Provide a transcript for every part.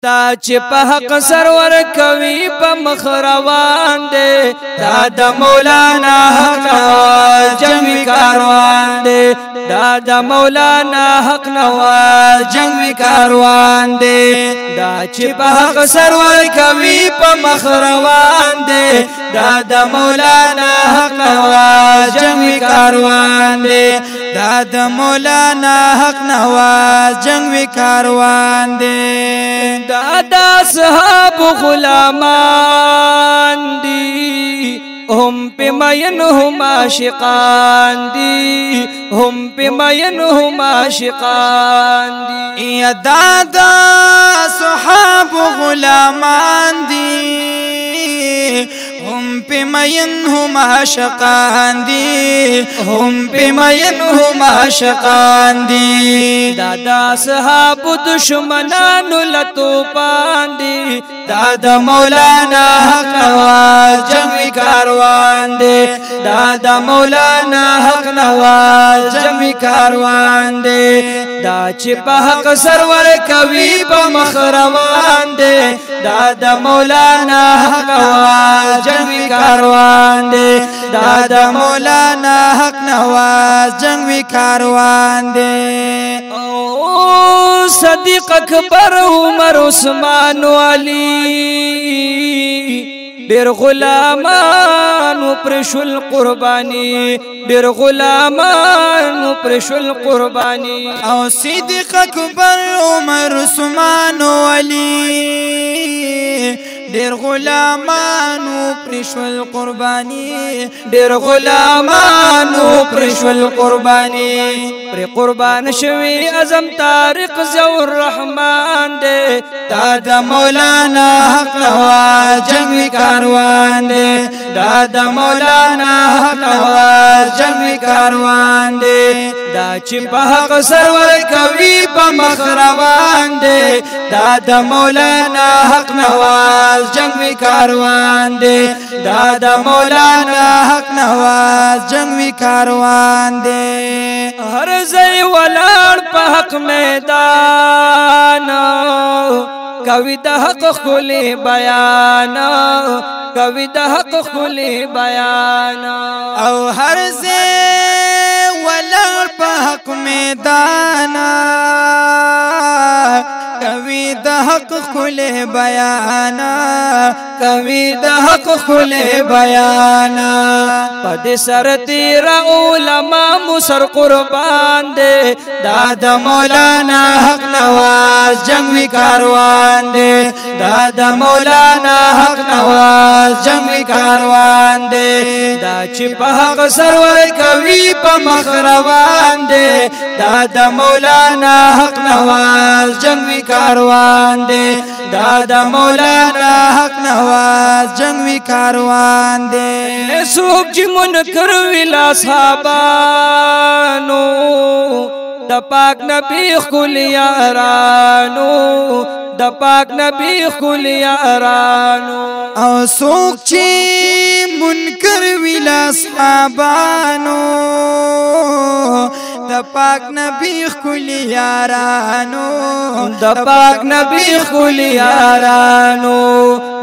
دا چې په حق سرور کوي په مخ روان دی دا د مولانا حق نواز جنگی کاروان دی دا د مولانا حق نواز جنگی کاروان دی دا چې په حق سرور کوي په مخ روان دی دا د مولانا حق نواز جنگی کاروان دی دا د مولانا حق نواز جنگی کاروان دی دا صحاب غلامان دی هم پہ مین هم عاشقان دی هم پہ مین هم عاشقان دی یا دا صحاب غلامان دی هم پہ مین هم عاشقان دی هم پہ مین هم عاشقان دی دادا صحاب دشمنانو لتو پاندی دادا مولانا حق نواز جنگی کاروان دی دادا مولانا حق نواز جنگی کاروان دی دا چې په حق سرور کوي په مخ روان دی دادا مولانا حق نواز جنگی کاروان دی دادا مولانا حق نواز جنگی کاروان دی صدیق اکبر عمر عثمان علی ډېر غلامانو پرشل قربانی ډېر غلامانو پرشل قربانی او صدیق اکبر عمر عثمان علی ډېر غلامانو پرشل قربانی ډېر غلامانو پرشل قربانی پر قربان شوی اعظم طارق ضیاء الرحمن دے دادا مولانا حق نواز جنگی کاروان دے دادا مولانا حق نواز جنگی کاروان دے دا چې په حق سرور کوي په مخ روان دی دادا مولانا حق نواز جنگی کاروان دے دادا مولانا حق نواز جنگی کاروان دے ہر ځای ولاړ په حق میدان کوي د حق خلی بیان کوي د حق خلی بیان او هر ځای ولاړ په حق میدان کوي د حق خلی بیان کوي د حق خلی بیان پد سر تیرا علماء مسر قربان دے دادا مولانا حق نواز جنگی کاروان دے دادا مولانا حق نواز جنگی کاروان دے دا چې په حق سرور کوي په مخ روان دے دادا مولانا حق نواز جنگی کاروان دے دادا مولانا حق نواز جنگی کاروان دے سوک چې منکر ویلا صحابانو د پاک نبی خل یارانو د پاک نبی خل یارانو او سوک چې منکر ویلا صحابانو د پاک نبی خل یارانو د پاک نبی خل یارانو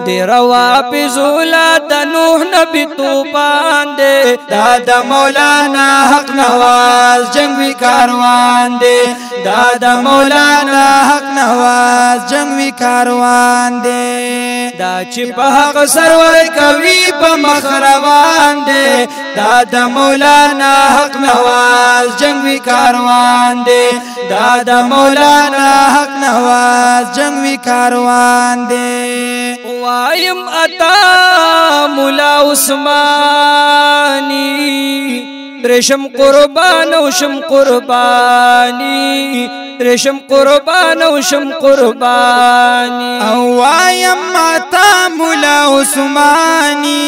دیر واپس اولا د نوح نبی طوفان دے دادا مولانا حق نواز جنگی کاروان دے دادا مولانا حق نواز جنگی کاروان دے دا چې په حق سرور کوي په مخ روان دے دادا مولانا حق نواز جنگی کاروان دے دادا مولانا حق نواز جنگی کاروان دے وایم اتا مولا عثمانی رشم قربان و شم قربانی رشم قربان و شم قربانی وایم اتا مولا عثمانی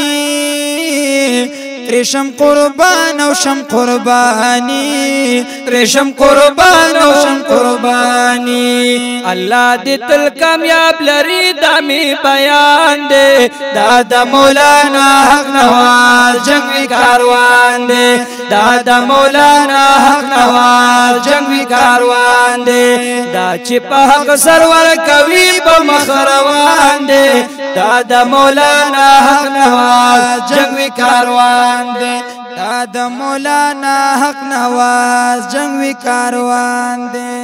ریشم قربان او شم قربانی ریشم قربان او شم قربانی الله دې تل کامیاب لري دا می بیان دے دا د مولانا حق نواز جنگوی کاروان دے دا د مولانا حق نواز جنگوی کاروان دے دا چې په حق سرور کوي په مخ روان دے دا د مولانا حق نواز جنگوی کاروان دے دا د مولانا حق نواز جنگوی کاروان دے